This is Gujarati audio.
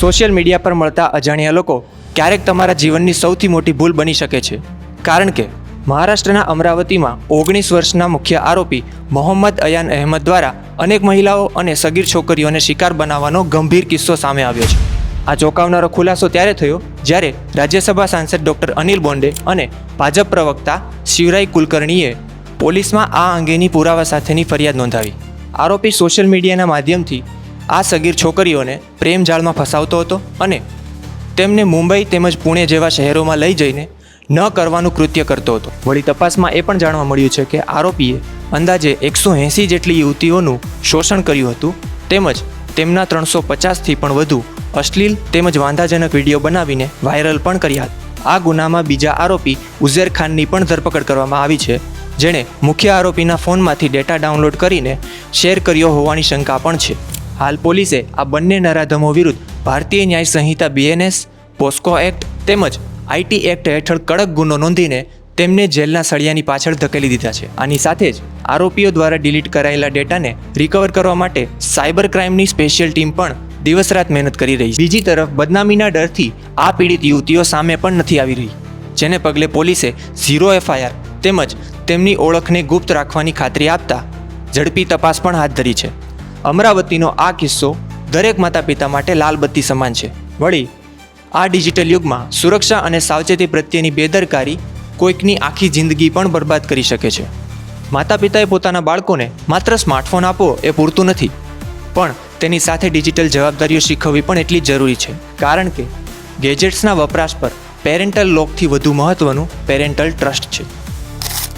સોશિયલ મીડિયા પર મળતા અજાણ્યા લોકો ક્યારેક તમારા જીવનની સૌથી મોટી ભૂલ બની શકે છે, કારણ કે મહારાષ્ટ્રના અમરાવતીમાં 19 વર્ષના મુખ્ય આરોપી મોહમ્મદ અયાન અહેમદ દ્વારા અનેક મહિલાઓ અને સગીર છોકરીઓને શિકાર બનાવવાનો ગંભીર કિસ્સો સામે આવ્યો છે. આ ચોંકાવનારો ખુલાસો ત્યારે થયો જ્યારે રાજ્યસભા સાંસદ ડૉક્ટર અનિલ બોન્ડે અને ભાજપ પ્રવક્તા શિવરાય કુલકર્ણીએ પોલીસમાં આ અંગેની પુરાવા સાથેની ફરિયાદ નોંધાવી. આરોપી સોશિયલ મીડિયાના માધ્યમથી આ સગીર છોકરીઓને પ્રેમ જાળમાં ફસાવતો હતો અને તેમને મુંબઈ તેમજ પુણે જેવા શહેરોમાં લઈ જઈને ન કરવાનું કૃત્ય કરતો હતો. વળી તપાસમાં એ પણ જાણવા મળ્યું છે કે આરોપીએ અંદાજે 180 જેટલી યુવતીઓનું શોષણ કર્યું હતું તેમજ તેમના 350થી પણ વધુ અશ્લીલ તેમજ વાંધાજનક વિડીયો બનાવીને વાયરલ પણ કર્યા હતા. આ ગુનામાં બીજા આરોપી ઉઝેર ખાનની પણ ધરપકડ કરવામાં આવી છે, જેણે મુખ્ય આરોપીના ફોનમાંથી ડેટા ડાઉનલોડ કરીને શેર કર્યો હોવાની શંકા પણ છે. હાલ પોલીસે આ બંને નરાધમો વિરુદ્ધ ભારતીય ન્યાય સંહિતા BNS, પોસ્કો એક્ટ તેમજ IT એક્ટ હેઠળ કડક ગુનો નોંધીને તેમને જેલના સળિયાની પાછળ ધકેલી દીધા છે. આની સાથે જ આરોપીઓ દ્વારા ડિલીટ કરાયેલા ડેટાને રિકવર કરવા માટે સાયબર ક્રાઇમની સ્પેશિયલ ટીમ પણ દિવસ રાત મહેનત કરી રહી છે. બીજી તરફ બદનામીના ડરથી આ પીડિત યુવતીઓ સામે પણ નથી આવી રહી, જેને પગલે પોલીસે 0 FIR તેમજ તેમની ઓળખને ગુપ્ત રાખવાની ખાતરી આપતા ઝડપી તપાસ પણ હાથ ધરી છે. અમરાવતીનો આ કિસ્સો દરેક માતા પિતા માટે લાલ બત્તી સમાન છે. વળી આ ડિજિટલ યુગમાં સુરક્ષા અને સાવચેતી પ્રત્યેની બેદરકારી કોઈકની આખી જિંદગી પણ બરબાદ કરી શકે છે. માતા પિતાએ પોતાના બાળકોને માત્ર સ્માર્ટફોન આપવો એ પૂરતું નથી, પણ તેની સાથે ડિજિટલ જવાબદારીઓ શીખવવી પણ એટલી જ જરૂરી છે, કારણ કે ગેજેટ્સના વપરાશ પર પેરેન્ટલ લોકથી વધુ મહત્ત્વનું પેરેન્ટલ ટ્રસ્ટ છે.